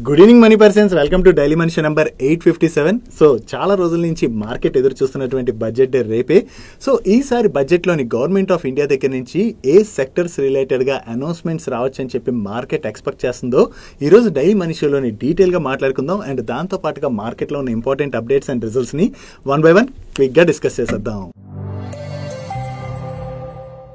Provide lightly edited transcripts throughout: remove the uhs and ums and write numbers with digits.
Good evening money persons, welcome to daily మనిషి number 857. So చాలా రోజుల నుంచి మార్కెట్ ఎదురు చూస్తున్నటువంటి బడ్జెట్ డే రేపే. సో ఈసారి బడ్జెట్లోని గవర్నమెంట్ ఆఫ్ ఇండియా దగ్గర నుంచి ఏ సెక్టర్స్ రిలేటెడ్గా అనౌన్స్మెంట్స్ రావచ్చు అని చెప్పి మార్కెట్ ఎక్స్పెక్ట్ చేస్తుందో ఈరోజు డైలీ మనిషిలోని డీటెయిల్గా మాట్లాడుకుందాం. అండ్ దాంతో పాటుగా మార్కెట్లో ఉన్న ఇంపార్టెంట్ అప్డేట్స్ అండ్ రిజల్ట్స్ని వన్ బై వన్ క్విక్గా డిస్కస్ చేసేద్దాం.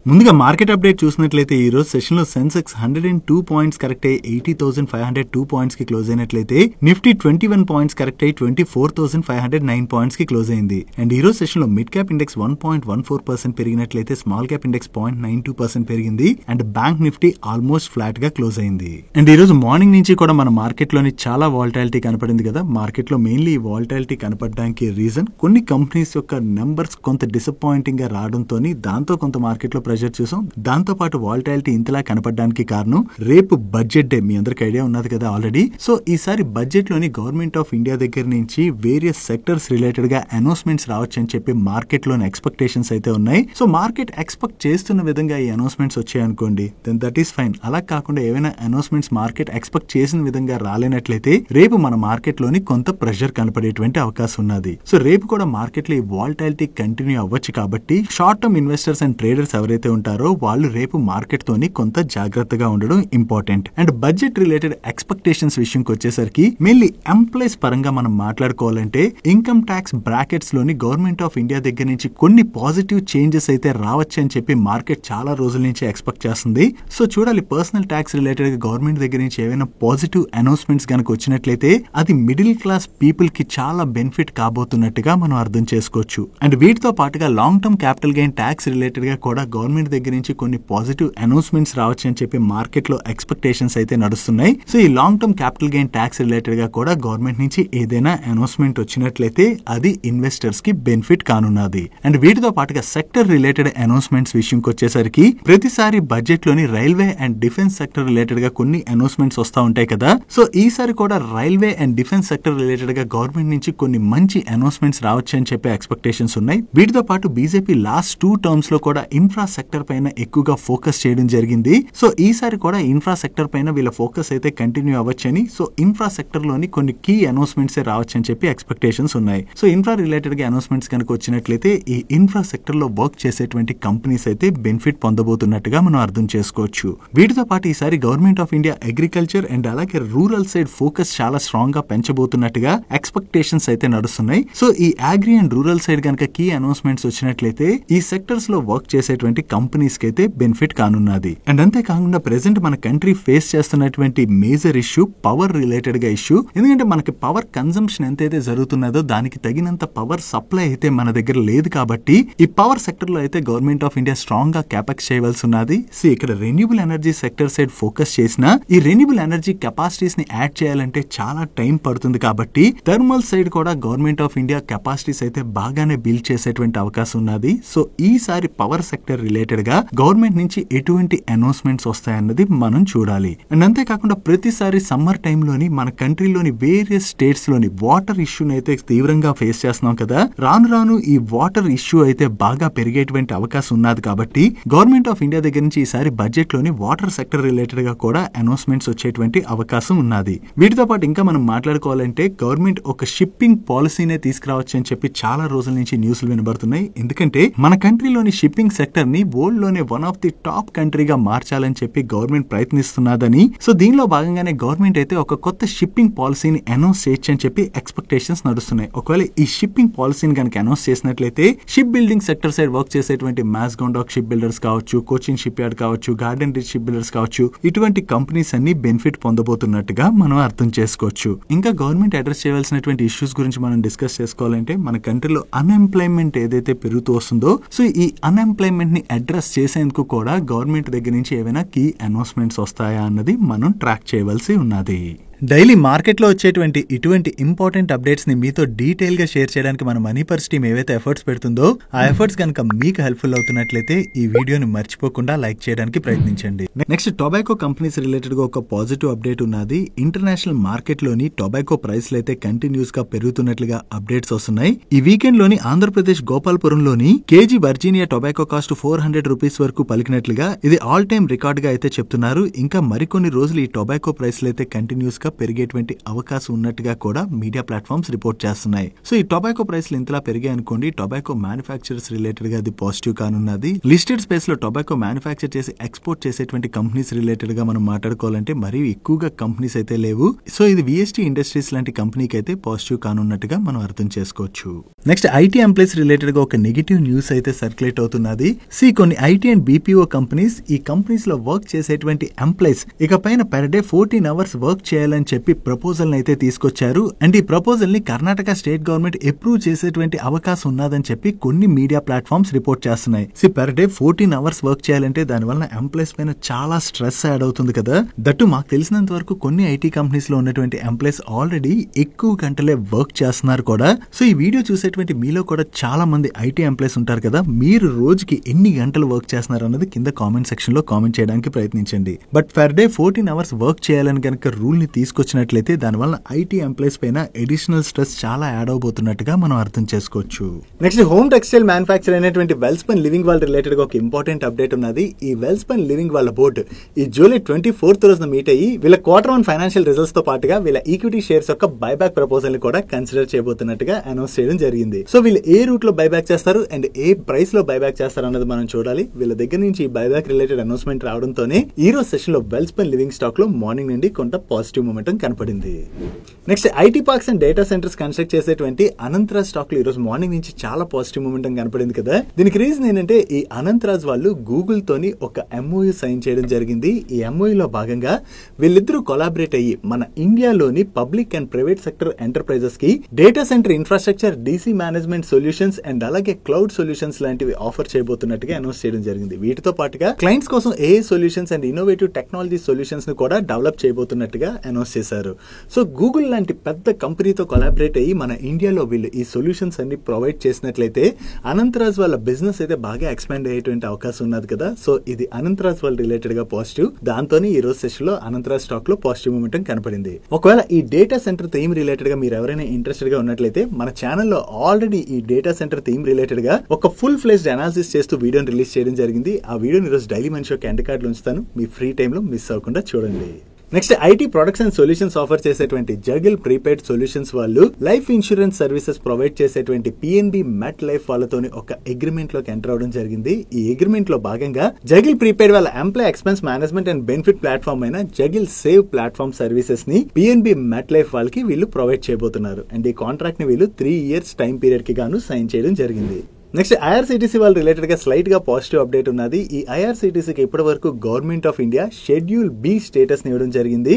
ముందుగా మార్కెట్ అప్డేట్ చూసినట్లయితే ఈ రోజు సెషన్ లో సెన్సెక్స్ 102 పాయింట్స్ కరెక్ట్ అయ్యి 80,502 పాయింట్స్ కి క్లోజ్ అయినట్లయితే నిఫ్టీ 21 పాయింట్స్ కరెక్ట్ అయ్యి 24,509 పాయింట్స్ కి క్లోజ్ అయింది. అండ్ ఈ రోజు సెషన్ లో మిడ్ క్యాప్ ఇండెక్స్ 1.14% పెరిగినట్లయితే స్మాల్ క్యాప్ ఇండెక్స్ 0.92% పెరిగింది. And bank Nifty almost flat గా క్లోజ్ అయింది. అండ్ ఈ రోజు మార్నింగ్ నుంచి కూడా మన మార్కెట్ లోని చాలా వాలటాలిటీ కనపడింది కదా. మార్కెట్ లో మెయిన్లీ ఈ వాలటాలిటీ కనపడడానికి రీజన్ కొన్ని కంపెనీస్ యొక్క నెంబర్స్ కొంత డిసప్పాయింటింగ్ గా రావడంతో దాంతో కొంత మార్కెట్ లో చూసాం. దాంతో పాటు వాలటాలిటీ ఇంతలా కనపడడానికి కారణం రేపు బడ్జెట్ డే. మీ అందరికి ఐడియా ఉన్నది కదా ఆల్రెడీ. సో ఈసారి బడ్జెట్ లోని గవర్నమెంట్ ఆఫ్ ఇండియా దగ్గర నుంచి వేరియస్ సెక్టర్స్ రిలేటెడ్ గా అనౌన్స్మెంట్స్ రావచ్చు అని చెప్పి మార్కెట్ లోని ఎక్స్పెక్టేషన్స్ అయితే ఉన్నాయి. సో మార్కెట్ ఎక్స్పెక్ట్ చేస్తున్న విధంగా ఈ అనౌన్స్మెంట్స్ వచ్చాయనుకోండి, దెన్ దట్ ఈస్ ఫైన్. అలా కాకుండా ఏవైనా అనౌన్స్మెంట్స్ మార్కెట్ ఎక్స్పెక్ట్ చేసిన విధంగా రాలేనట్లయితే రేపు మన మార్కెట్ లోని కొంత ప్రెషర్ కనపడేటువంటి అవకాశం ఉన్నది. సో రేపు కూడా మార్కెట్ లో ఈ వాలటాలిటీ కంటిన్యూ అవ్వచ్చు కాబట్టి short term investors and traders ఎవరైతే ఉంటారో వాళ్ళు రేపు మార్కెట్ తోని కొంత జాగ్రత్తగా ఉండడం important. And budget related expectations విషయంకి వచ్చేసరికి మెయిన్లీ ఎంప్లాయీస్ పరంగా మనం మాట్లాడుకోవాలంటే ఇన్కమ్ ట్యాక్స్ బ్రాకెట్స్ లోని గవర్నమెంట్ ఆఫ్ ఇండియా దగ్గర నుంచి కొన్ని పాజిటివ్ చేంజెస్ అయితే రావచ్చు అని చెప్పి మార్కెట్ చాలా రోజుల నుంచి ఎక్స్పెక్ట్ చేస్తుంది. సో చూడాలి, పర్సనల్ ట్యాక్స్ రిలేటెడ్ గా గవర్నమెంట్ దగ్గర నుంచి ఏవైనా పాజిటివ్ అనౌన్స్మెంట్స్ కనుక వచ్చినట్లయితే అది మిడిల్ క్లాస్ పీపుల్ కి చాలా బెనిఫిట్ కాబోతున్నట్టుగా మనం అర్థం చేసుకోవచ్చు. అండ్ వీటితో పాటుగా long term capital gain tax related గా కూడా గవర్నమెంట్ దగ్గర నుంచి కొన్ని పాజిటివ్ అనౌన్స్మెంట్స్ రావచ్చు అని చెప్పి మార్కెట్ లో ఎక్స్పెక్టేషన్స్ అయితే నడుస్తున్నాయి. సో ఈ long term capital gain tax related గా కూడా గవర్నమెంట్ నుంచి ఏదైనా అనౌన్స్మెంట్ వచ్చినట్లయితే అది ఇన్వెస్టర్స్ కి బెనిఫిట్ కానున్నది. అండ్ వీటితో పాటుగా సెక్టర్ రిలేటెడ్ అనౌన్స్మెంట్స్ విషయంకి వచ్చేసరికి ప్రతిసారి బడ్జెట్ లోని railway and defence sector related గా కొన్ని అనౌన్స్మెంట్స్ వస్తా ఉంటాయి కదా. సో ఈసారి కూడా railway and defence sector related గా గవర్నమెంట్ నుంచి కొన్ని మంచి అనౌన్స్మెంట్స్ రావచ్చు అని చెప్పే ఎక్స్పెక్టేషన్స్ ఉన్నాయి. వీటితో పాటు బీజేపీ లాస్ట్ 2 టర్మ్స్ లో కూడా ఇన్ఫ్రా సెక్టర్ పైన ఎక్కువగా ఫోకస్ చేయడం జరిగింది. సో ఈసారి కూడా ఇన్ఫ్రా సెక్టర్ పైన వీళ్ళ ఫోకస్ అయితే కంటిన్యూ అవ్వచ్చని, సో ఇన్ఫ్రా సెక్టర్ లోని కొన్ని కీ అనౌన్స్మెంట్స్ రావచ్చు అని చెప్పి ఎక్స్పెక్టేషన్స్ ఉన్నాయి. సో ఇన్ఫ్రా రిలేటెడ్ గా అనౌన్స్మెంట్స్ కనుక వచ్చినట్లయితే ఈ ఇన్ఫ్రా సెక్టర్ లో వర్క్ చేసేటువంటి కంపెనీస్ అయితే బెనిఫిట్ పొందబోతున్నట్టుగా మనం అర్థం చేసుకోవచ్చు. వీటితో పాటు ఈసారి government of India agriculture and అలాగే రూరల్ సైడ్ ఫోకస్ చాలా స్ట్రాంగ్ గా పెంచబోతున్నట్టుగా ఎక్స్పెక్టేషన్స్ అయితే నడుస్తున్నాయి. సో ఈ అగ్రి అండ్ రూరల్ సైడ్ కనుక కీ అనౌన్స్మెంట్స్ వచ్చినట్లయితే ఈ సెక్టర్స్ లో వర్క్ చేసేటువంటి కంపెనీస్ కి అయితే బెనిఫిట్ కానున్నది. అండ్ అంతేకాకుండా ప్రెసెంట్ మన కంట్రీ ఫేస్ చేస్తున్నటువంటి మేజర్ ఇష్యూ పవర్ రిలేటెడ్ గా ఇష్యూ. ఎందుకంటే మనకి పవర్ కన్సంప్షన్ ఎంతైతే జరుగుతున్నదో దానికి తగినంత పవర్ సప్లై అయితే మన దగ్గర లేదు కాబట్టి ఈ పవర్ సెక్టర్ లో అయితే గవర్నమెంట్ ఆఫ్ ఇండియా స్ట్రాంగ్ గా క్యాపెక్స్ చేయవలసి ఉన్నది. సో ఇక్కడ renewable energy sector side focus చేసినా ఈ రెన్యూబుల్ ఎనర్జీ కెపాసిటీస్ ని యాడ్ చేయాలంటే చాలా టైం పడుతుంది కాబట్టి థర్మల్ సైడ్ కూడా గవర్నమెంట్ ఆఫ్ ఇండియా కెపాసిటీస్ అయితే బాగానే బిల్డ్ చేసేటువంటి అవకాశం ఉన్నది. సో ఈసారి పవర్ సెక్టర్ రిలేటెడ్ గా గవర్నమెంట్ నుంచి ఎటువంటి అనౌన్స్మెంట్స్ వస్తాయన్నది మనం చూడాలి. అండ్ అంతేకాకుండా ప్రతిసారి సమ్మర్ టైంలోని మన కంట్రీలోని వేరియస్ స్టేట్స్ లోని వాటర్ ఇష్యూని అయితే తీవ్రంగా ఫేస్ చేస్తున్నాం కదా. రాను రాను ఈ వాటర్ ఇష్యూ అయితే బాగా పెరిగేటువంటి అవకాశం ఉన్నది కాబట్టి గవర్నమెంట్ ఆఫ్ ఇండియా దగ్గర నుంచి ఈసారి బడ్జెట్ లోని వాటర్ సెక్టర్ రిలేటెడ్ గా కూడా అనౌన్స్మెంట్స్ వచ్చేటువంటి అవకాశం ఉన్నది. వీటితో పాటు ఇంకా మనం మాట్లాడుకోవాలంటే గవర్నమెంట్ ఒక షిప్పింగ్ పాలసీనే తీసుకురావచ్చు అని చెప్పి చాలా రోజుల నుంచి న్యూస్లు వినబడుతున్నాయి. ఎందుకంటే మన కంట్రీలోని షిప్పింగ్ సెక్టర్ ని వరల్డ్ లోనే వన్ ఆఫ్ ది టాప్ కంట్రీగా మార్చాలని చెప్పి గవర్నమెంట్ ప్రయత్నిస్తున్నదని. సో దీనిలో భాగంగానే గవర్నమెంట్ అయితే ఒక కొత్త షిప్పింగ్ పాలసీని అనౌన్స్ చేయొచ్చు అని చెప్పి ఎక్స్పెక్టేషన్స్ నడుస్తున్నాయి. ఒకవేళ ఈ షిప్పింగ్ పాలసీని కనుక అనౌన్స్ చేసినట్లయితే ship building sector side work చేసేటువంటి మ్యాస్గౌండాక్ షిప్ బిల్డర్స్ కావచ్చు, కోచిన్ షిప్ యార్డ్ కావచ్చు, గార్డెన్ రిచ్ షిప్ బిల్డర్స్ కావచ్చు, ఇటువంటి కంపెనీస్ అన్ని బెనిఫిట్ పొందబోతున్నట్టుగా మనం అర్థం చేసుకోవచ్చు. ఇంకా గవర్నమెంట్ అడ్రస్ చేయవలసినటువంటి ఇష్యూస్ గురించి మనం డిస్కస్ చేసుకోవాలంటే మన కంట్రీలో అన్ఎంప్లాయ్మెంట్ ఏదైతే పెరుగుతూ వస్తుందో, సో ఈ అన్ఎంప్లాయ్మెంట్ ని అడ్రస్ చేసేందుకు కూడా గవర్నమెంట్ దగ్గర నుంచి ఏవైనా కీ అనౌన్స్మెంట్స్ వస్తాయా అన్నది మనం ట్రాక్ చేయవలసి ఉన్నది. డైలీ మార్కెట్లో వచ్చేటువంటి ఇటువంటి ఇంపార్టెంట్ అప్డేట్స్ ని మీతో డీటెయిల్ గా షేర్ చేయడానికి మన మనీ పర్స్ టీమ్ ఏవైతే ఎఫర్ట్స్ పెడుతుందో ఆ ఎఫర్ట్స్ కనుక మీకు హెల్ప్ఫుల్ అవుతున్నట్లయితే ఈ వీడియోని మర్చిపోకుండా లైక్ చేయడానికి ప్రయత్నించండి. నెక్స్ట్ టొబాకో కంపెనీస్ రిలేటెడ్ గా ఒక పాజిటివ్ అప్డేట్ ఉన్నది. ఇంటర్నేషనల్ మార్కెట్ లోని టొబాకో ప్రైస్లు అయితే కంటిన్యూస్ గా పెరుగుతున్నట్లుగా అప్డేట్స్ వస్తున్నాయి. ఈ వీకెండ్ లోని ఆంధ్రప్రదేశ్ గోపాల్పురంలోని KG Virginia tobacco cost 400 rupees వరకు పలికినట్లుగా ఇది ఆల్ టైమ్ రికార్డ్ గా అయితే చెప్తున్నారు. ఇంకా మరికొన్ని రోజులు ఈ టొబాకో ప్రైస్లు అయితే కంటిన్యూస్ గా ఇంకా పెరిగేటువంటి అవకాశం ఉన్నట్టుగా కూడా మీడియా ప్లాట్ఫామ్స్ రిపోర్ట్ చేస్తున్నాయి. సో ఈ టొబాకో ప్రైస్లు ఇంతలా పెరిగాయి అనుకోండి, టొబాకో మ్యానుఫ్యాక్చరర్స్ రిలేటెడ్ గా అది పాజిటివ్ కానున్నది. లిస్టెడ్ స్పేస్ లో టొబాకో మ్యానుఫ్యాక్చర్ చేసి ఎక్స్పోర్ట్ చేసేటువంటి కంపెనీస్ రిలేటెడ్ గా మనం మాట్లాడుకోవాలంటే మరీ ఎక్కువగా కంపెనీస్ అయితే లేవు. సో ఇది విఎస్టీ ఇండస్ట్రీస్ లాంటి కంపెనీకి అయితే పాజిటివ్ కానున్నట్టుగా మనం అర్థం చేసుకోవచ్చు. నెక్స్ట్ ఐటీ ఎంప్లాయీస్ రిలేటెడ్ గా ఒక నెగిటివ్ న్యూస్ అయితే సర్క్యులేట్ అవుతున్నది. కొన్ని ఐటీ అండ్ బీపీఓ కంపెనీస్, ఈ కంపెనీస్ లో వర్క్ చేసేటువంటి ఎంప్లాయీస్ ఇక పైన పర్ డే 14 hours వర్క్ చేయాలని చెప్పి ప్రపోజల్ అయితే తీసుకొచ్చారు. అండ్ ఈ ప్రపోజల్ ని కర్ణాటక స్టేట్ గవర్నమెంట్ అప్రూవ్ చేసేటువంటి అవకాశం ఉన్నదని చెప్పి కొన్ని మీడియా ప్లాట్ఫామ్స్ రిపోర్ట్ చేస్తున్నాయి. పర్ డే 14 hours వర్క్ చేయాలంటే దాని వల్ల ఎంప్లాయీస్ పైన చాలా స్ట్రెస్ యాడ్ అవుతుంది కదా. దట్టు మాకు తెలిసినంత వరకు కొన్ని ఐటీ కంపెనీస్ లో ఉన్నటువంటి ఎంప్లాయీస్ ఆల్రెడీ ఎక్కువ గంటలే వర్క్ చేస్తున్నారు కూడా. సో ఈ వీడియో చూసేటువంటి మీలో కూడా చాలా మంది ఐటీ ఎంప్లాయీస్ ఉంటారు కదా, మీరు రోజుకి ఎన్ని గంటలు వర్క్ చేస్తున్నారు అన్నది కింద కామెంట్ సెక్షన్ లో కామెంట్ చేయడానికి ప్రయత్నించండి. But per day 14 hours work చేయాలని కనుక రూల్ ని తీసుకొచ్చినట్లయితే దానివల్ల ఐటీ ఎంప్లాయీస్ పైన అడిషనల్ స్ట్రెస్ చాలా యాడ్ అవబోతున్నట్టుగా మనం అర్థం చేసుకోవచ్చు. నెక్స్ట్ హోమ్ టెక్స్టైల్ మ్యానుఫ్యాక్చర్ అయినటువంటి వెల్స్పన్ లివింగ్ వాల్ రిలేటెడ్ గా ఒక ఇంపార్టెంట్ అప్డేట్ ఉన్నది. ఈ వెల్స్పన్ లివింగ్ వాళ్ళ బోర్డు ఈ జూలై 24th రోజున మీట్ అయ్యి వీళ్ళ Q1 ఫైనాన్షియల్ రిజల్ట్స్ తో పాటుగా వీళ్ళ ఈక్విటీ షేర్స్ యొక్క బైబ్యాక్ ప్రపోజల్ ని కూడా కన్సిడర్ చేయబోతున్నట్టుగా అనౌన్స్ చేయడం జరిగింది. సో వీళ్ళు ఏ రూట్ లో బైబ్యాక్ చేస్తారు అండ్ ఏ ప్రైస్ లో బైబ్యాక్ చేస్తారు అన్నది మనం చూడాలి. వీళ్ళ దగ్గర నుంచి ఈ బైబ్యాక్ రిలేటెడ్ అనౌన్స్మెంట్ రావడంతోనే ఈ రోజు సెషన్ లో వెల్స్పన్ లివింగ్ స్టాక్ లో మార్నింగ్ నుండి కొంత పాజిటివ్ మొమెంటం కనపడింది. Next IT parks and data centres construct చేసేటువంటి అనంతరాజ్ స్టాక్ లో ఈ రోజు మార్నింగ్ నుంచి చాలా పాజిటివ్ మొమెంటం కనపడింది కదా. దీనికి రీజన్ ఏంటంటే ఈ అనంతరాజ్ వాళ్ళు గూగుల్ తోని ఒక ఎంఓయూ సైన్ చేయడం జరిగింది. ఈ ఎంఓయూ లో భాగంగా వీళ్ళిద్దరూ కొలాబరేట్ అయ్యి మన ఇండియాలోని public and private sector enterprises కి data centre infrastructure, DC management solutions and అలాగే క్లౌడ్ సొల్యూషన్స్ లాంటివి ఆఫర్ చేయబోతున్నట్టుగా అనౌన్స్ చేయడం జరిగింది. వీటితో పాటుగా క్లయింట్స్ కోసం AI solutions and innovative technology solutions ను కూడా డెవలప్ చేయబోతున్నట్టుగా అనౌన్స్ చేశారు. సో గూగుల్ లాంటి పెద్ద కంపెనీతో కొలాబరేట్ అయ్యి మన ఇండియాలో వీళ్ళు ఈ సొల్యూషన్స్ అన్ని ప్రొవైడ్ చేసినట్లయితే అనంతరాజ్ వాళ్ళ బిజినెస్ అయితే బాగా ఎక్స్పాండ్ అయ్యేటువంటి అవకాశం ఉన్నది కదా. సో ఇది అనంతరాజ్ వాళ్ళ రిలేటెడ్ గా పాజిటివ్. దాంతోనే ఈ రోజు సెషన్ లో అనంతరాజ్ స్టాక్ లో పాజిటివ్ మూమెంట్ కనపడింది. ఒకవేళ ఈ డేటా సెంటర్ థీమ్ రిలేటెడ్ గా మీరు ఎవరైనా ఇంట్రెస్టెడ్ గా ఉన్నట్లయితే మన ఛానల్లో ఆల్రెడీ ఈ డేటా సెంటర్ థీమ్ రిలేటెడ్ గా ఒక ఫుల్ ఫ్లెజ్డ్ అనాలిసిస్ చేస్తూ వీడియోని రిలీజ్ చేయడం జరిగింది. ఆ వీడియోని ఈ రోజు డైలీ మనీ షోకి ఎండ్ కార్డులు ఉంచుతాను, మీ ఫ్రీ టైమ్ లో మిస్ అవ్వకుండా చూడండి. Next IT products and solutions offer చేసేటువంటి జగిల్ ప్రీపెయిడ్ సొల్యూషన్స్ వాళ్ళు లైఫ్ ఇన్సూరెన్స్ సర్వీసెస్ ప్రొవైడ్ చేసేటువంటి పిఎన్బి మెట్ లైఫ్ వాళ్ళతోని ఒక అగ్రిమెంట్ లోకి ఎంటర్ అవడం జరిగింది. ఈ అగ్రిమెంట్ లో భాగంగా జగిల్ ప్రీపెయిడ్ వాళ్ళ employee expense management and benefit platform అయిన జగిల్ సేవ్ ప్లాట్ఫామ్ సర్వీసెస్ ని పిఎన్బి మెట్ లైఫ్ వాళ్ళకి వీళ్ళు ప్రొవైడ్ చేయబోతున్నారు. అండ్ ఈ కాంట్రాక్ట్ ని వీళ్ళు 3 years టైం పీరియడ్ కి గాను సైన్ చేయడం జరిగింది. నెక్స్ట్ ఐఆర్సీటీసీ వాళ్ళ రిలేటెడ్ గా స్లైట్ గా పాజిటివ్ అప్డేట్ ఉన్నది. ఈ ఐఆర్సీటీసీకి ఇప్పటి వరకు government of India schedule B status ని ఇవ్వడం జరిగింది.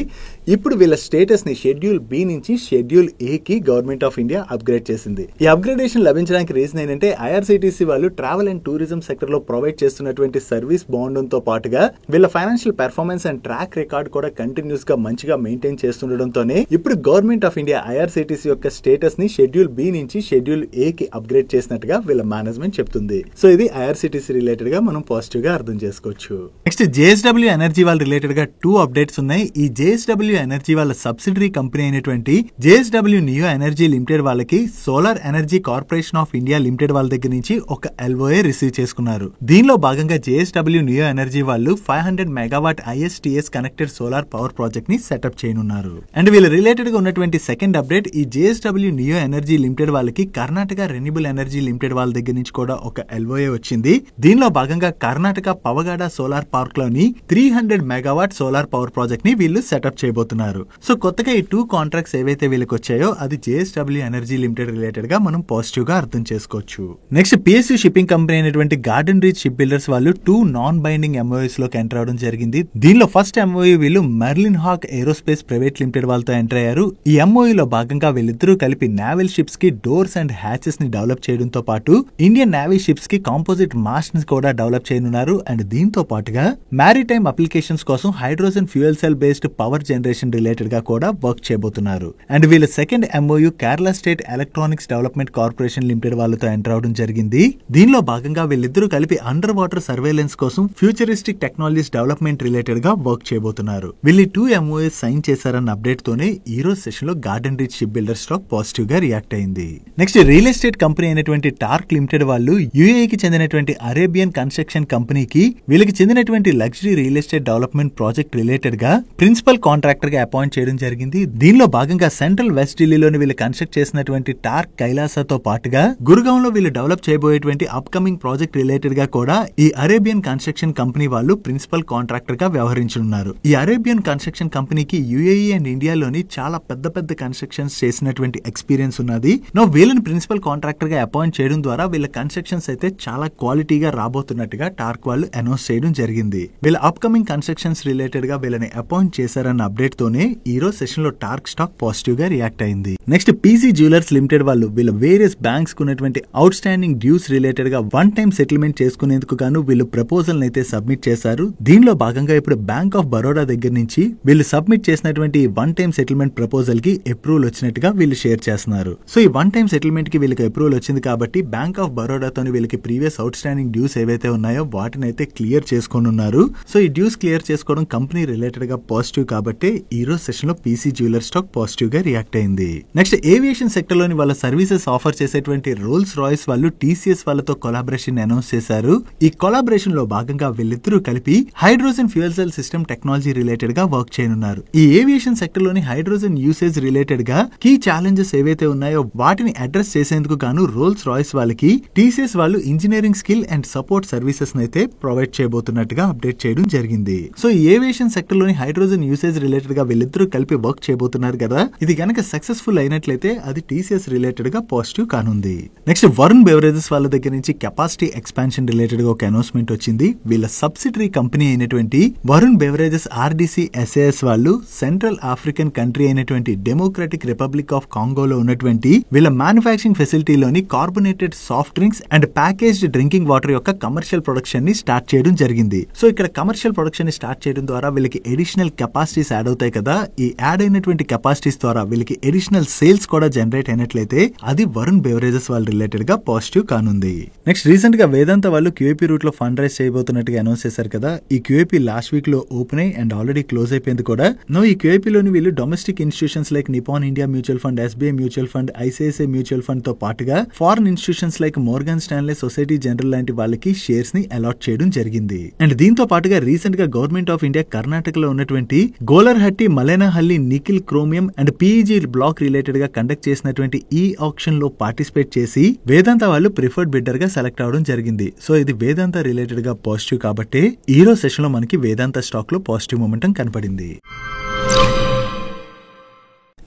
ఇప్పుడు వీళ్ళ స్టేటస్ ని షెడ్యూల్ బి నుంచి షెడ్యూల్ ఏ కి గవర్నమెంట్ ఆఫ్ ఇండియా అప్గ్రేడ్ చేసింది. ఈ అప్గ్రేడేషన్ లభించడానికి రీజన్ ఏంటంటే ఐఆర్సీటీసీ వాళ్ళు ట్రావెల్ అండ్ టూరిజం సెక్టర్ లో ప్రొవైడ్ చేస్తున్నటువంటి సర్వీస్ బాగుండడంతో పాటుగా వీళ్ళ financial performance and track record కూడా కంటిన్యూస్ గా మంచిగా మెయింటైన్ చేస్తుండటంతోనే ఇప్పుడు గవర్నమెంట్ ఆఫ్ ఇండియా ఐఆర్సీటీసీ యొక్క స్టేటస్ ని షెడ్యూల్ బి నుంచి షెడ్యూల్ ఏ కి అప్గ్రేడ్ చేసినట్టుగా వీళ్ళ మేనేజ్మెంట్ చెప్తుంది. సో ఇది ఐఆర్సీటీసీ రిలేటెడ్ గా మనం పాజిటివ్ గా అర్థం చేసుకోవచ్చు. నెక్స్ట్ జేఎస్డబ్ల్యూ ఎనర్జీ వాళ్ళ రిలేటెడ్ గా 2 అప్డేట్స్ ఉన్నాయి. ఈ జేఎస్డబ్ల్యూ ఎనర్జీ వాళ్ళ సబ్సిడరీ కంపెనీ అయినటువంటి జేఎస్డబ్ల్యూ నియో ఎనర్జీ లిమిటెడ్ వాళ్ళకి solar energy corporation of India limited వాళ్ళ దగ్గర నుంచి ఒక ఎల్ఓఏ రిసీవ్ చేసుకున్నారు. దీనిలో భాగంగా జేఎస్డబ్ల్యూ నియో ఎనర్జీ వాళ్ళు 500 megawatt ISTS connected solar power project ని సెటప్ చేయనున్నారు. అండ్ వీళ్ళ రిలేటెడ్ గా ఉన్నటువంటి సెకండ్ అప్డేట్, ఈ జేఎస్డబ్ల్యూ నియో ఎనర్జీ లిమిటెడ్ వాళ్ళకి కర్ణాటక రెన్యూబుల్ ఎనర్జీ లిమిటెడ్ వాళ్ళ దగ్గర నుంచి కూడా ఒక ఎల్ఓఏ వచ్చింది. దీనిలో భాగంగా కర్ణాటక పవగాడ సోలార్ పార్క్ లోని 300 మెగావాట్ సోలార్ పవర్ ప్రాజెక్ట్ ని వీళ్ళు సెటప్ చేయబోతున్నారు. సో కొత్తగా ఈ 2 కాంట్రాక్ట్స్ ఏవైతే వీళ్ళకి వచ్చాయో అది జేఎస్డబ్ల్యూ ఎనర్జీ లిమిటెడ్ రిలేటెడ్ గా మనం పాజిటివ్ గా అర్థం చేసుకోవచ్చు. నెక్స్ట్ పిఎస్యూ షిప్పింగ్ కంపెనీ అయినటువంటి గార్డెన్ రీచ్ షిప్ బిల్డర్స్ వాళ్ళు 2 నాన్ బైండింగ్ ఎంఓయూస్ లోకి ఎంటర్ అవడం జరిగింది. దీనిలో ఫస్ట్ ఎంఓయూ వీళ్ళు మెర్లిన్ హాక్ ఏరోస్పేస్ ప్రైవేట్ లిమిటెడ్ వాళ్ళతో ఎంటర్ అయ్యారు. ఈ ఎంఓయూలో భాగంగా వీళ్ళిద్దరూ కలిపి నావల్ షిప్స్ కి డోర్స్ అండ్ హ్యాచెస్ ని డెవలప్ చేయడంతో పాటు ఇండియన్ నేవీ షిప్స్ కి కాంపోజిట్ మాస్ట్ ని కూడా డెవలప్ చేయనున్నారు. అండ్ దీంతో పాటుగా మ్యారిటైమ్ అప్లికేషన్స్ కోసం hydrogen fuel cell based power generation related గా కూడా వర్క్ చేయబోతున్నారు. అండ్ వీళ్ళ second MoU Kerala state electronics development corporation limited వాళ్ళతో ఎంటర్ అవడం జరిగింది. దీనిలో భాగంగా వీళ్ళిద్దరూ కలిపి అండర్ వాటర్ సర్వేలెన్స్ కోసం ఫ్యూచరిస్టిక్ టెక్నాలజీస్ డెవలప్మెంట్ రిలేటెడ్ గా వర్క్ చేయబోతున్నారు. వీళ్ళు 2 ఎంఓఎస్ సైన్ చేశారన్న అప్డేట్ తోనే ఈ రోజు సెషన్ లో garden Reach ship builder stock positive గా రియాక్ట్ అయింది. నెక్స్ట్ రియల్ ఎస్టేట్ కంపెనీ అయినటువంటి టార్క్ లిమిటెడ్ లిమిటెడ్ వాళ్ళు యూఏఈకి చెందినటువంటి అరేబియన్ కన్స్ట్రక్షన్ కంపెనీకి వీళ్ళకి చెందినటువంటి luxury real estate development project related గా ప్రిన్సిపల్ కాంట్రాక్టర్ గా అపాయింట్ చేయడం జరిగింది. దీనిలో భాగంగా సెంట్రల్ వెస్ట్ ఢిల్లీలోని వీళ్ళు కన్స్ట్రక్ట్ చేసినటువంటి టార్క్ కైలాసతో పాటుగా గురుగాంలో వీళ్ళు డెవలప్ చేయబోయేటువంటి అప్కమింగ్ ప్రాజెక్ట్ రిలేటెడ్ గా కూడా ఈ అరేబియన్ కన్స్ట్రక్షన్ కంపెనీ వాళ్ళు ప్రిన్సిపల్ కాంట్రాక్టర్ గా వ్యవహరించనున్నారు. ఈ అరేబియన్ కన్స్ట్రక్షన్ కంపెనీకి యూఏఈ అండ్ ఇండియాలోని చాలా పెద్ద పెద్ద కన్స్ట్రక్షన్స్ చేసినటువంటి ఎక్స్పీరియన్స్ ఉన్నది. వీళ్ళని ప్రిన్సిపల్ కాంట్రాక్టర్ గా అపాయింట్ చేయడం ద్వారా వీళ్ళ కన్స్ట్రక్షన్స్ అయితే చాలా క్వాలిటీగా రాబోతున్నట్టుగా టార్క్ వాళ్ళు అనౌన్స్ చేయడం జరిగింది. వీళ్ళ అప్కమింగ్ కన్స్ట్రక్షన్స్ రిలేటెడ్ గా వీళ్ళని అపాయింట్ చేశారన్న అప్డేట్ తోనే ఈ రోజు సెషన్ లో టార్క్ స్టాక్ పాజిటివ్ గా రియాక్ట్ అయింది. నెక్స్ట్ పీసీ జ్యువెలర్స్ లిమిటెడ్ వాళ్ళు వీళ్ళ వేరియస్ బ్యాంక్స్ ఉన్నటువంటి అవుట్ స్టాండింగ్ డ్యూస్ రిలేటెడ్ గా వన్ టైం సెటిల్మెంట్ చేసుకునేందుకు గాను వీళ్ళు ప్రపోజల్ అయితే సబ్మిట్ చేశారు. దీనిలో భాగంగా ఇప్పుడు బ్యాంక్ ఆఫ్ బరోడా దగ్గర నుంచి వీళ్ళు సబ్మిట్ చేసినటువంటి వన్ టైం సెటిల్మెంట్ ప్రపోజల్ కి అప్రూవల్ వచ్చినట్టుగా వీళ్ళు షేర్ చేస్తున్నారు. సో ఈ వన్ టైం సెటిల్మెంట్ కి వీళ్ళకి అప్రూవల్ వచ్చింది కాబట్టి బ్యాంక్ ఆఫ్ బరోడాతో వీళ్ళకి ప్రీవియస్ అవుట్ స్టాండింగ్ డ్యూస్ ఏవైతే ఉన్నాయో వాటిని అయితే క్లియర్ చేసుకోనున్నారు. సో ఈ డ్యూస్ క్లియర్ చేసుకోవడం కంపెనీ రిలేటెడ్ గా పాజిటివ్ కాబట్టి ఈ రోజు సెషన్ లో పీసీ జ్యువెలర్ స్టాక్ పాజిటివ్ గా రియాక్ట్ అయింది. నెక్స్ట్ ఏవియేషన్ సెక్టర్ లోని వాళ్ళ సర్వీసెస్ ఆఫర్ చేసేటువంటి రోల్స్ రాయ్స్ వాళ్ళు టీసీఎస్ వాళ్ళతో కొలాబరేషన్ అనౌన్స్ చేశారు. ఈ కొలాబరేషన్ లో భాగంగా వీళ్ళిద్దరూ కలిపి hydrogen fuel cell system technology related గా వర్క్ చేయనున్నారు. ఈ ఏవియేషన్ సెక్టర్ లోని హైడ్రోజన్ యూసేజ్ రిలేటెడ్ గా కీ ఛాలెంజెస్ ఏవైతే ఉన్నాయో వాటిని అడ్రస్ చేసేందుకు గాను రోల్స్ రాయ్స్ వాళ్ళకి టీసీఎస్ వాళ్ళు engineering skill and support services అయితే ప్రొవైడ్ చేయబోతున్నట్టుగా అప్డేట్ చేయడం జరిగింది. సో ఈ ఏవియేషన్ సెక్టర్ లోని హైడ్రోజన్ యూసేజ్ రిలేటెడ్ గా వీళ్ళిద్దరూ కలిపి వర్క్ చేయబోతున్నారు కదా. ఇది గనక సక్సెస్ఫుల్ అయినట్లయితే అది టీసీఎస్ రిలేటెడ్ గా పాజిటివ్ కానుంది. నెక్స్ట్ వరుణ్ బెవరేజెస్ వాళ్ళ దగ్గర నుంచి కెపాసిటీ ఎక్స్పాన్షన్ రిలేటెడ్ గా ఒక అనౌన్స్మెంట్ వచ్చింది. వీళ్ళ సబ్సిడరీ కంపెనీ అయినటువంటి వరుణ్ బెవరేజెస్ ఆర్డీసీ ఎస్ఏఎస్ వాళ్ళు సెంట్రల్ ఆఫ్రికన్ కంట్రీ అయినటువంటి డెమోక్రటిక్ రిపబ్లిక్ ఆఫ్ కాంగోలో ఉన్నటువంటి వీళ్ళ మ్యానుఫ్యాక్చరింగ్ ఫెసిలిటీలోని carbonated soft drinks and packaged drinking water యొక్క కమర్షియల్ ప్రొడక్షన్ ని స్టార్ట్ చేయడం జరిగింది. సో ఇక్కడ కమర్షియల్ ప్రొడక్షన్ ని స్టార్ట్ చేయడం ద్వారా వీళ్ళకి ఎడిషనల్ కెపాసిటీస్ యాడ్ అవుతాయి కదా. ఈ యాడ్ అయినటువంటి కెపాసిటీస్ ద్వారా వీళ్ళకి ఎడిషనల్ సేల్స్ కూడా జనరేట్ అయినట్లయితే అది వరుణ్ బెవరేజెస్ వాళ్ళ రిలేటెడ్ గా పాజిటివ్ కానుంది. నెక్స్ట్ రీసెంట్ గా వేదాంత వాళ్ళు క్యూఏపీ రూట్ లో ఫండ్ రైజ్ చేయబోతున్నట్టుగా అనౌన్స్ చేశారు కదా. ఈ క్యూఏపీ లాస్ట్ వీక్ లో ఓపెన్ అయ్యి అండ్ ఆల్రెడీ క్లోజ్ అయిపోయింది కూడా. ఈ క్యూఏపీ లోని వీళ్ళు domestic institutions like Nippon India mutual fund, SBI mutual fund, ICICI mutual fund తో పాటుగా foreign institutions like Morgan స్టాన్లే, society general లాంటి వాళ్ళకి షేర్స్ ని అలాట్ చేయడం జరిగింది. అండ్ దీంతో పాటుగా రీసెంట్ గా గవర్నమెంట్ ఆఫ్ ఇండియా కర్ణాటకలో ఉన్నటువంటి Golarhatti, Malenahalli nickel chromium and PEG block related గా కండక్ట్ చేసినటువంటి ఈ ఆప్షన్ లో పార్టిసిపేట్ చేసి వేదాంత వాళ్ళు ప్రిఫర్డ్ బిడ్డర్ గా సెలెక్ట్ అవడం జరిగింది. సో ఇది వేదాంత రిలేటెడ్ గా పాజిటివ్ కాబట్టి ఈ రోజు సెషన్ లో మనకి వేదాంత స్టాక్ లో పాజిటివ్ మొమెంటం కనపడింది.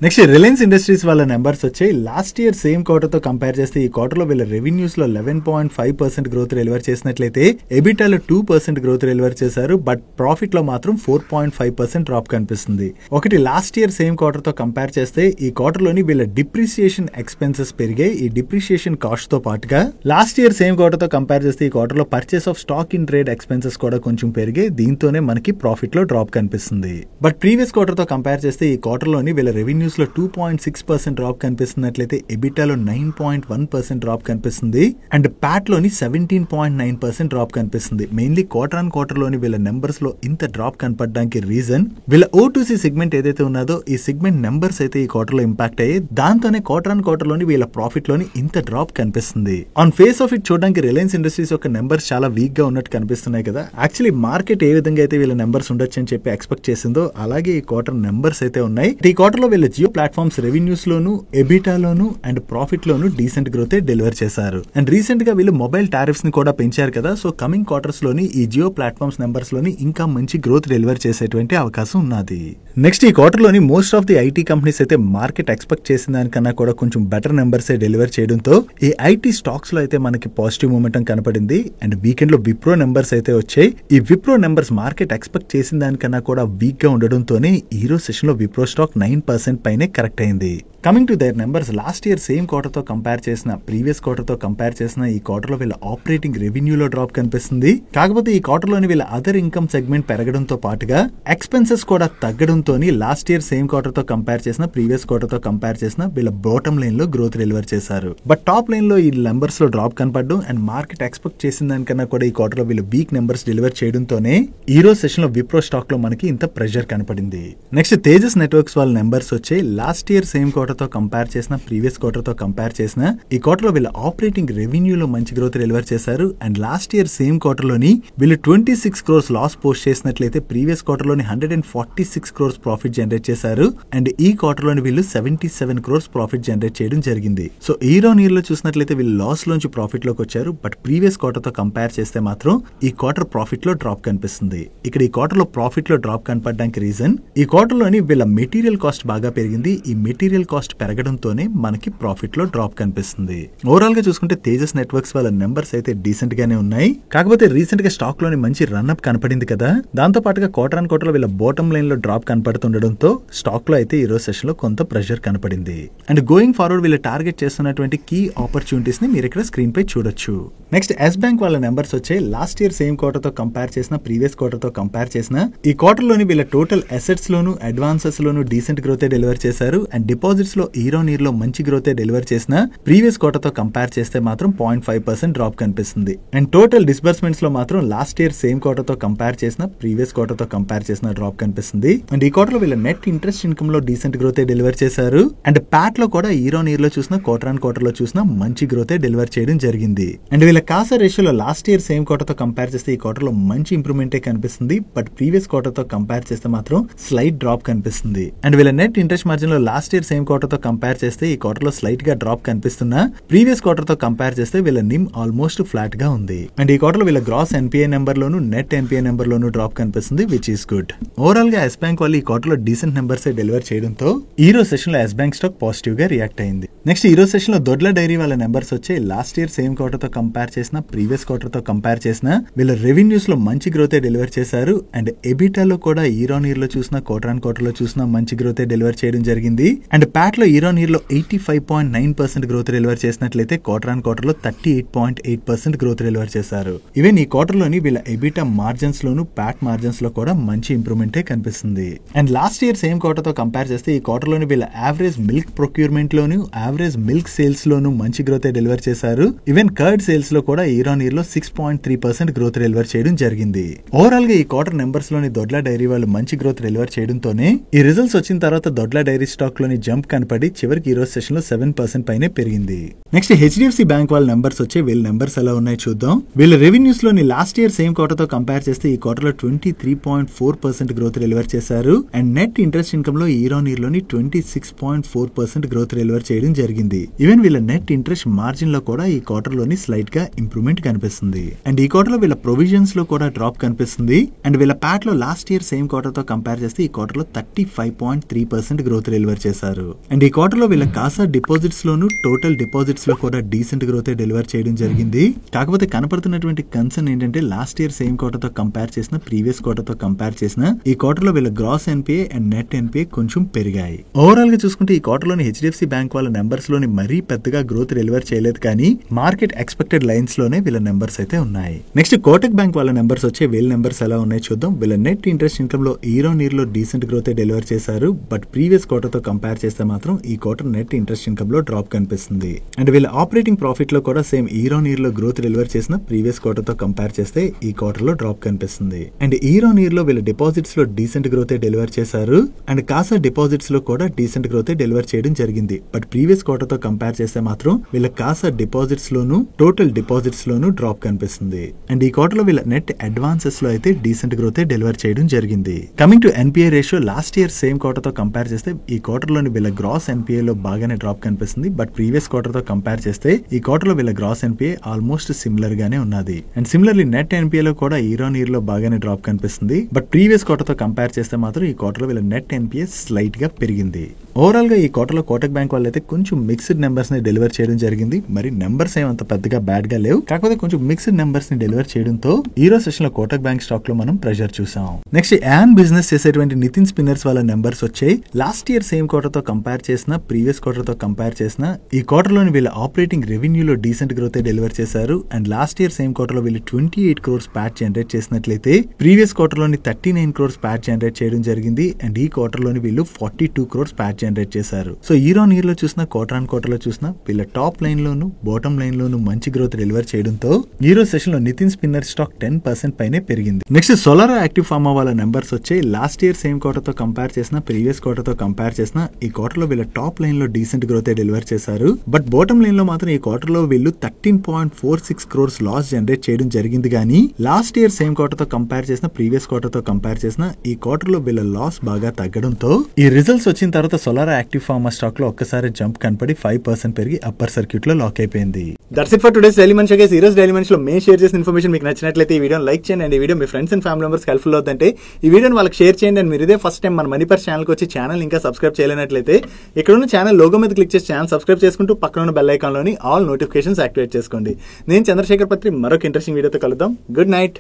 నెక్స్ట్ రిలయన్స్ ఇండస్ట్రీస్ వాళ్ళ నెంబర్స్ వచ్చాయి. లాస్ట్ ఇయర్ సేమ్ క్వార్టర్ తో కంపేర్ చేస్తే ఈ క్వార్టర్ లో వీళ్ళ రెవెన్యూస్ లో 11.5% గ్రోత్ డెలివర్ చేసినట్లయితే ఎబిటాలో 2% గ్రోత్ డెలివర్ చేశారు. బట్ ప్రాఫిట్ లో మాత్రం 4.5% డ్రాప్ కనిపిస్తుంది. ఒకటి లాస్ట్ ఇయర్ సేమ్ క్వార్టర్ తో కంపేర్ చేస్తే ఈ క్వార్టర్ లోని వీళ్ళ డిప్రిసియేషన్ ఎక్స్పెన్సెస్ పెరిగాయి. ఈ డిప్రిసియేషన్ కాస్ట్ తో పాటుగా లాస్ట్ ఇయర్ సేమ్ క్వార్టర్ తో కంపేర్ చేస్తే ఈ క్వార్టర్ లో purchase of stock in trade expenses కూడా కొంచెం పెరిగాయి. దీంతోనే మనకి ప్రాఫిట్ లో డ్రాప్ కనిపిస్తుంది. బట్ ప్రీవియస్ క్వార్టర్ తో కంపేర్ చేస్తే ఈ క్వార్టర్ లోని వీళ్ళ రెవెన్యూస్ లో 2.6% డ్రాప్ కనిపిస్తున్నట్లయితే ఎబిటాలో 9.1% డ్రాప్ కనిపిస్తుంది. అండ్ ప్యాట్ లోని 17.9% డ్రాప్ కనిపిస్తుంది. మెయిన్లీ క్వార్టర్ ఆన్ క్వార్టర్ లోని వీళ్ళ నెంబర్స్ లో ఇంత డ్రాప్ కనపడడానికి రీజన్ వీళ్ళ O2C సెగ్మెంట్ ఏదైతే ఉన్నదో ఈ సెగ్మెంట్ నెంబర్స్ అయితే ఈ క్వార్టర్ లో ఇంపాక్ట్ అయ్యాయి. దాంతోనే క్వార్టర్ ఆన్ క్వార్టర్ లోని వీళ్ళ ప్రాఫిట్ లోని ఇంత డ్రాప్ కనిపిస్తుంది. ఆన్ ఫేస్ ఆఫ్ ఇట్ చూడడానికి రిలయన్స్ ఇండస్ట్రీస్ యొక్క నెంబర్స్ చాలా వీక్ గా ఉన్నట్టు కనిపిస్తున్నాయి కదా. యాక్చువల్లీ మార్కెట్ ఏ విధంగా అయితే వీళ్ళ నెంబర్స్ ఉండొచ్చు అని చెప్పి ఎక్స్పెక్ట్ చేసిందో అలాగే ఈ క్వార్టర్ నెంబర్స్ అయితే ఉన్నాయి. ఈ క్వార్టర్ లో వీళ్ళ జియో ప్లాట్ఫామ్స్ రెవెన్యూస్ లోను, ఎబిటాలోను అండ్ ప్రాఫిట్ లోను డీసెంట్ గ్రోత్ డెలివర్ చేశారు. అండ్ రీసెంట్ గా వీళ్ళు మొబైల్ టారిఫ్స్ ని కూడా పెంచారు కదా. సో కమింగ్ క్వార్టర్స్ లోని ఈ జియో ప్లాట్ఫామ్స్ నెంబర్స్ లోని ఇంకా మంచి గ్రోత్ డెలివర్ చేసేటువంటి అవకాశం ఉన్నది. నెక్స్ట్ ఈ క్వార్టర్ లోని most of the IT companies అయితే మార్కెట్ ఎక్స్పెక్ట్ చేసిన దానికన్నా కూడా కొంచెం బెటర్ నెంబర్స్ డెలివర్ చేయడంతో ఈ ఐటీ స్టాక్స్ లో అయితే మనకి పాజిటివ్ మూమెంటం కనపడింది. అండ్ వీకెండ్ లో విప్రో నెంబర్స్ అయితే వచ్చాయి. ఈ విప్రో నెంబర్స్ మార్కెట్ ఎక్స్పెక్ట్ చేసిన దానికన్నా కూడా వీక్ గా ఉండడంతోనే ఈ రోజు సెషన్ లో విప్రో స్టాక్ 9% పైనే కరెక్ట్ అయింది. Coming to their numbers last year same quarter తో కంపేర్ చేసిన ప్రీవియస్ క్వార్టర్ తో కంపేర్ చేసిన ఈ క్వార్టర్ లో వీళ్ళ ఆపరేటింగ్ రెవెన్యూలో డ్రాప్ కనిపిస్తుంది. కాకపోతే ఈ క్వార్టర్ లోని వీళ్ళ అదర్ ఇన్కమ్ సెగ్మెంట్ పెరగడంతో పాటుగా ఎక్స్పెన్సెస్ కూడా తగ్గడంతో లాస్ట్ ఇయర్ సేమ్ క్వార్టర్ తో కంపేర్ చేసిన ప్రీవియస్ క్వార్టర్ తో కంపేర్ చేసిన వీళ్ళ బాటమ్ లైన్ లో గ్రోత్ డెలివర్ చేశారు. బట్ టాప్ లైన్ లో ఈ నెంబర్స్ లో డ్రాప్ కనపడడం అండ్ మార్కెట్ ఎక్స్పెక్ట్ చేసిన దానికన్నా కూడా ఈ క్వార్టర్ లో వీళ్ళు వీక్ నెంబర్స్ డెలివర్ చేయడంతోనే ఈ రోజు సెషన్ లో విప్రో స్టాక్ లో మనకి ఇంత ప్రెషర్ కనపడింది. నెక్స్ట్ తేజస్ నెట్వర్క్స్ వాళ్ళ నెంబర్స్ వచ్చి వచ్చే లాస్ట్ ఇయర్ సేమ్ క్వార్టర్ తో కంపేర్ చేసిన ప్రీవియస్ క్వార్టర్ తో కంపేర్ చేసిన ఈ క్వార్టర్ లో వీళ్ళ ఆపరేటింగ్ రెవెన్యూలో మంచి గ్రోత్ డెలివర్ చేశారు. And last year same quarter లోని వీళ్ళు 26 crores లాస్ పోస్ట్ చేసినట్లయితే ప్రీవియస్ క్వార్టర్ లోని 146 crores ప్రాఫిట్ జనరేట్ చేశారు. అండ్ ఈ క్వార్టర్ లోని వీళ్ళు 77 crores ప్రాఫిట్ జనరేట్ చేయడం జరిగింది. సో ఇయర్ ఆన్ ఇయర్ లో చూసినట్లయితే వీళ్ళు లాస్ లోంచి ప్రాఫిట్ లోకి వచ్చారు. బట్ ప్రీవియస్ క్వార్టర్ తో కంపేర్ చేస్తే మాత్రం ఈ క్వార్టర్ ప్రాఫిట్ లో డ్రాప్ కనిపిస్తుంది. ఇక్కడ ఈ క్వార్టర్ లో ప్రాఫిట్ లో డ్రాప్ కనపడడానికి రీజన్ ఈ క్వార్టర్ లోని వీళ్ళ మెటీరియల్ కాస్ట్ బాగా పెరిగింది. ఈ మెటీరియల్ కాస్ట్ పెరగడంతోనే మనకి ప్రాఫిట్ లో డ్రాప్ కనిపిస్తుంది. ఓవరాల్ గా చూసుకుంటే తేజస్ నెట్వర్క్స్ వాళ్ళ నెంబర్స్ అయితే డీసెంట్ గానే ఉన్నాయి. కాకపోతే రీసెంట్ గా స్టాక్ లోని మంచి రన్అప్ కనపడింది కదా, దాంతో పాటుగా క్వార్టర్ ఆన్ క్వార్టర్ లో వీళ్ళ బాటమ్ లైన్ లో డ్రాప్ కనపడుతుండడంతో స్టాక్ లో అయితే ఈ రోజు సెషన్ లో కొంత ప్రెషర్ కనపడింది. అండ్ గోయింగ్ ఫార్వర్డ్ వీళ్ళు టార్గెట్ చేస్తున్నటువంటి కీ ఆపర్చునిటీస్ ని మీరు ఇక్కడ స్క్రీన్ పై చూడొచ్చు. నెక్స్ట్ ఎస్ బ్యాంక్ వాళ్ళ నెంబర్స్ వచ్చాయి. లాస్ట్ ఇయర్ సేమ్ క్వార్టర్ తో కంపేర్ చేసిన ప్రీవియస్ క్వార్టర్ తో కంపేర్ చేసిన ఈ క్వార్టర్ లోని వీళ్ళ టోటల్ అసెట్స్ లోను అడ్వాన్సెస్ లోను డీసెంట్ గ్రోత్ డెలివర్ చేశారు. అండ్ డిపాజిట్స్ లో ఇయర్ ఆన్ ఇయర్ లో మంచి గ్రోత్ డెలివర్ చేసిన ప్రీవియస్ క్వార్టర్ తో కంపేర్ చేస్తే మాత్రం 0.5% డ్రాప్ కనిపిస్తుంది. అండ్ టోటల్ డిస్బర్స్మెంట్స్ లో మాత్రం లాస్ట్ ఇయర్ సేమ్ క్వార్టర్ తో కంపేర్ చేసిన ప్రీవియస్ క్వార్టర్ తో కంపేర్ చేసిన డ్రాప్ కనిపిస్తుంది. అండ్ ఈ క్వార్టర్ లో వీళ్ళ నెట్ ఇంట్రెస్ట్ ఇన్కమ్ లో డీసెంట్ గ్రోత్ డెలివర్ చేశారు. అండ్ ప్యాట్ లో కూడా ఇయర్ ఆన్ ఇయర్ లో చూసిన క్వార్టర్ ఆన్ క్వార్టర్ లో చూసిన మంచి గ్రోత్ డెలివర్ చేయడం జరిగింది. అండ్ వీళ్ళ కాసా రేషియోలో లాస్ట్ ఇయర్ సేమ్ క్వార్టర్ తో కంపేర్ చేస్తే ఈ క్వార్టర్ లో మంచి ఇంప్రూవ్మెంటే కనిపిస్తుంది. బట్ ప్రీవియస్ క్వార్టర్ తో కంపేర్ చేస్తే మాత్రం స్లైట్ డ్రాప్ కనిపిస్తుంది. అండ్ వీళ్ళ నెట్ ఇంట్రెస్ట్ మార్జిన్ లో లాస్ట్ ఇయర్ సేమ్ క్వార్టర్ తో కంపేర్ చేస్తే ఈ క్వార్టర్ లో స్లైట్ గా డ్రాప్ కనిపిస్తున్నా ప్రీవియస్ క్వార్టర్ తో కంపేర్ చేస్తే వీళ్ళ నిమ్ ఆల్మోస్ట్ ఫ్లాట్ గా ఉంది. అండ్ ఈ క్వార్టర్ లో వీళ్ళ గ్రాస్ ఎన్పిఏ నెంబర్ లోను నెట్ ఎన్పిఏ నెంబర్ లోను డ్రాప్ కనిపిస్తుంది, విచ్ ఈస్ గుడ్. ఓవరాల్ గా ఎస్ బ్యాంక్ వాళ్ళు ఈ క్వార్టర్ లో డీసెంట్ నెంబర్స్ డెలివర్ చేయడంతో ఈ రోజు సెషన్ లో ఎస్ బ్యాంక్ స్టాక్ పాజిటివ్ గా రియాక్ట్ అయింది. నెక్స్ట్ ఈ రోజు సెషన్ లో దొడ్ల డైరీ వాళ్ళ నెంబర్స్ వచ్చాయి. లాస్ట్ ఇయర్ సేమ్ క్వార్టర్ తో కంపేర్ చేసిన ప్రీవియస్ క్వార్టర్ తో కంపేర్ చేసిన వీళ్ళ రెవెన్యూస్ లో మంచి గ్రోత్ డెలివర్ చేశారు. అండ్ ఎబిటాలో కూడా ఇయర్ ఆన్ ఇయర్ లో చూసిన క్వార్టర్ ఆన్ క్వార్టర్ లో చూసిన మంచి గ్రోత్ డెలివర్ చేయడం జరిగింది. అండ్ ప్యాట్ లో ఇయర్ ఆన్ ఇయర్ లో 85.9% గ్రోత్ డెలివర్ చేసినట్లయితే క్వార్టర్ ఆన్ క్వార్టర్ లో 38.8% గ్రోత్ డెలివర్ చేశారు. ఈవెన్ ఈ క్వార్టర్ లోని వీళ్ళ ఎబిటా మార్జిన్స్ లోను ప్యాట్ మార్జిన్స్ లో కూడా మంచి ఇంప్రూవ్మెంటే కనిపిస్తుంది. And last year same quarter తో కంపేర్ చేస్తే ఈ క్వార్టర్ లోని వీళ్ళ యావరేజ్ మిల్క్ ప్రొక్యూర్మెంట్ లోను యావరేజ్ మిల్క్ సేల్స్ లోను మంచి గ్రోత్ డెలివర్ చేశారు. ఈవెన్ కర్డ్ సేల్స్ లో కూడా ఇయర్ ఆన్ ఇయర్ లో 6.3% గ్రోత్ డెలివర్ చేయడం జరిగింది. ఓవరాల్ గా ఈ క్వార్టర్ నెంబర్స్ లోని దొడ్ల డైరీ వాళ్ళు మంచి గ్రోత్ డెలివర్ చేయడంతోనే ఈ రిజల్ట్స్ వచ్చిన తర్వాత దొడ్ల డైరీ స్టాక్ లోని జంప్ కనపడి చివరికి ఈ రోజు సెషన్ లో 7% పైనే పెరిగింది. నెక్స్ట్ హెచ్డిఎఫ్సి బ్యాంక్ వాళ్ళ నెంబర్స్ వచ్చే వీళ్ళ నెంబర్స్ ఎలా ఉన్నాయి చూద్దాం. వీళ్ళ రెవెన్యూస్ లోని లాస్ట్ ఇయర్ సేమ్ క్వార్టర్ తో కంపేర్ చేస్తే ఈ క్వార్టర్ లో 23.4% గ్రోత్ డెలివర్ చేశారు. అండ్ నెట్ ఇంట్రెస్ట్ ఇన్కమ్ లో ఇయర్ ఆన్ ఇయర్ లోని 26.4% గ్రోత్ డెలివర్ చేయడం జరిగింది. ఈవెన్ వీళ్ళ నెట్ ఇంట్రెస్ట్ మార్జిన్ లో కూడా ఈ క్వార్టర్ లోని స్లైట్ గా ఇంప్రూవ్మెంట్ కనిపిస్తుంది. అండ్ ఈ క్వార్టర్ లో వీళ్ళ ప్రొవిజన్స్ లో కూడా డ్రాప్ కనిపిస్తుంది. అండ్ వీళ్ళ ప్యాట్ లో లాస్ట్ ఇయర్ సేమ్ క్వార్టర్ తో కంపేర్ చేస్తే ఈ క్వార్టర్ లో 35.3% గ్రోత్ డెలివర్ చేశారు. అండ్ ఈ క్వార్టర్ లో వీళ్ళ కాసా డిపాజిట్స్ లోను టోటల్ డిపాజిట్స్ లో కూడా డీసెంట్ గ్రోత్ డెలివర్ చేయడం జరిగింది. కాకపోతే కనపడుతున్నటువంటి కన్సర్న్ ఏంటంటే లాస్ట్ ఇయర్ సేమ్ క్వార్టర్ తో కంపేర్ చేసిన ప్రీవియస్ క్వార్టర్ తో కంపేర్ చేసిన ఈ క్వార్టర్ లో వీళ్ళ gross NPA and net NPA కొంచెం పెరిగాయి. ఓవరాల్ గా చూసుకుంటే ఈ క్వార్టర్ లోని హెచ్డిఎఫ్సి బ్యాంక్ వాళ్ళ నెంబర్స్ లోని మరీ పెద్దగా గ్రోత్ డెలివర్ చేయలేదు, కానీ మార్కెట్ ఎక్స్పెక్టెడ్ లైన్స్ లోనే వీళ్ళ నెంబర్స్ అయితే ఉన్నాయి. నెక్స్ట్ కోటక్ బ్యాంక్ వాళ్ళ నెంబర్స్ వచ్చే వీళ్ళ నెంబర్స్ ఎలా ఉన్నాయి చూద్దాం. వీళ్ళ నెట్ ఇంట్రెస్ట్ ఇన్కమ్ లో ఇయర్ ఆన్ ఇయర్ లో డీసెంట్ గ్రోత్ డెలివర్ చేశారు. బట్ ప్రీవియస్ క్వార్టర్ తో కంపేర్ చేస్తే మాత్రం ఈ క్వార్టర్ నెట్ ఇంట్రెస్ట్ ఇన్కమ్ లో డ్రాప్ కనిపిస్తుంది. అండ్ వీళ్ళ ఆపరేటింగ్ ప్రాఫిట్ లో కూడా సేమ్ ఇయర్ ఆన్ ఇయర్ లో గ్రోత్ డెలివర్ చేసిన ప్రీవియస్ క్వార్టర్ తో కంపేర్ చేస్తే ఈ క్వార్టర్ లో డ్రాప్ కనిపిస్తుంది. అండ్ ఇయర్ ఆన్ ఇయర్ లో వీళ్ళ డిపాజిట్స్ లో డీసెంట్ గ్రోత్ డెలివర్ చేశారు. అండ్ కాసా డిపాజిట్స్ లో కూడా డీసెంట్ గ్రోత్ డెలివర్ చేయడం జరిగింది. బట్ ప్రీవియస్ క్వార్టర్ తో కంపేర్ చేస్తే మాత్రం వీళ్ళ కాసా డిపాజిట్స్ లోను టోటల్ డిపాజిట్స్ లోను డ్రాప్ కనిపిస్తుంది. అండ్ ఈ క్వార్టర్ లో వీళ్ళ నెట్ అడ్వాన్సెస్ లో అయితే డీసెంట్ గ్రోత్ డెలివర్ చేయడం జరిగింది. Coming to NPA ratio last year same quarter తో కంపేర్ చేస్తే ఈ క్వార్టర్ లోని వీళ్ళ గ్రాస్ ఎన్పిఏ లో బాగానే డ్రాప్ కనిపిస్తుంది. బట్ ప్రీవియస్ క్వార్టర్ తో కంపేర్ చేస్తే ఈ క్వార్టర్ లో వీళ్ళ గ్రాస్ ఎన్పిఏ ఆల్మోస్ట్ సిమిలర్ గానే ఉన్నది. అండ్ సిమిలర్లీ నెట్ ఎన్పిఏ లో కూడా ఇయర్ ఆన్ ఇయర్ లో బాగానే డ్రాప్ కనిపిస్తుంది. బట్ ప్రీవియస్ క్వార్టర్ తో కంపేర్ చేస్తే మాత్రం ఈ క్వార్టర్ లో వీళ్ళ నెట్ ఎన్పిఏ స్లైట్ గా పెరిగింది. ఓవరాల్ గా ఈ క్వార్టర్ లో కోటక్ బ్యాంక్ వాళ్ళు అయితే కొంచెం మిక్స్డ్ నెంబర్స్ ని డెలివర్ చేయడం జరిగింది. మరి నెంబర్స్ ఏమంత పెద్దగా బ్యాడ్ గా లేవు, కాకపోతే కొంచెం మిక్స్డ్ నెంబర్స్ ని డెలివర్ చేయడంతో ఈ రోజు సెషన్ లో కోటక్ బ్యాంక్ స్టాక్ లో మనం ప్రెషర్ చూసాం. నెక్స్ట్ యాన్ బిజినెస్ చేసేటువంటి నితిన్ స్పిన్నర్స్ వాళ్ళ నెంబర్స్ వచ్చాయి. లాస్ట్ ఇయర్ సేమ్ క్వార్టర్ తో కంపేర్ చేసిన ప్రీవియస్ క్వార్టర్ తో కంపేర్ చేసిన ఈ క్వార్టర్ లోని వీళ్ళ ఆపరేటింగ్ రెవెన్యూలో డీసెంట్ గ్రోత్ డెలివర్ చేశారు. And last year same quarter లో వీళ్ళు 28 crores ప్యాట్ జనరేట్ చేసినట్లయితే ప్రీవియస్ క్వార్టర్ లోని 39 crores ప్యాట్ జనరేట్ చేయడం జరిగింది. అండ్ ఈ క్వార్టర్ లోని వీళ్ళు 42 crores ప్యాట్ జనరేట్ చేశారు. సో ఇయర్ ఆన్ ఇయర్ లో చూసినా, క్వార్టర్ ఆన్ క్వార్టర్ లో చూసినా వీళ్ళ టాప్ లైన్ లోను బాటమ్ లైన్ లోను మంచి గ్రోత్ డెలివర్ చేయడంతో ఈ రోజు సెషన్ లో నితిన్ స్పిన్నర్ స్టాక్ 10% పైనే పెరిగింది. నెక్స్ట్ సోలారా యాక్టివ్ ఫార్మా వాళ్ళ నెంబర్స్ వచ్చాయి. లాస్ట్ ఇయర్ సేమ్ క్వార్టర్ తో కంపేర్ చేసిన, ప్రీవియస్ క్వార్టర్ తో కంపేర్ చేసిన ఈ క్వార్టర్ లో వీళ్ళ టాప్ లైన్ లో డీసెంట్ గ్రోత్ డెలివర్ చేశారు. బట్ బాటమ్ లైన్ లో మాత్రం ఈ క్వార్టర్ లో వీళ్ళు 13.46 crores లాస్ జనరేట్ చేయడం జరిగింది. కానీ లాస్ట్ ఇయర్ సేమ్ క్వార్టర్ తో కంపేర్ చేసిన, ప్రీవియస్ క్వార్టర్ తో కంపేర్ చేసిన ఈ క్వార్టర్ లో వీళ్ళ లాస్ బాగా తగ్గడంతో ఈ రిజల్ట్స్ వచ్చిన తర్వాత సోలారా యాక్టివ్ ఫార్మా స్టాక్ లో ఒక్కసారి జంప్ కనపడి 5% పెరిగి అప్పర్ సర్క్యూట్ లో లాక్ అయిపోయింది. That's it for today's daily మనిషి గైస్. ఈ రోజు డైలీ మనిషిలో మేము షేర్ చేసిన ఇన్ఫర్మేషన్ మీకు నచ్చినట్లయితే ఈ వీడియోని లైక్ చేయండి అండ్ ఈ video me friends and family members helpful అవుతుంటే ఈ వీడియోని వాళ్ళకి షేర్ చేయండి. అండ్ మీరు ఇదే ఫస్ట్ టైం మన మనీ పర్స్ ఛానల్కి వచ్చి ఛానల్ ఇంకా సబ్స్క్రైబ్ చేయలేనట్లయితే ఇక్కడ ఉన్న ఛానల్ లోగో మీద క్లిక్ చేసి ఛానల్ సబ్స్క్రైబ్ చేసుకుంటూ పక్కన ఉన్న బెల్ ఐకాన్ లోని ఆల్ నోటిఫికేషన్స్ యాక్టివేట్ చేసుకోండి. నేను చంద్రశేఖర్ పత్రి మరొక ఇంట్రెస్టింగ్ వీడియోతో కలుద్దాం. Good night.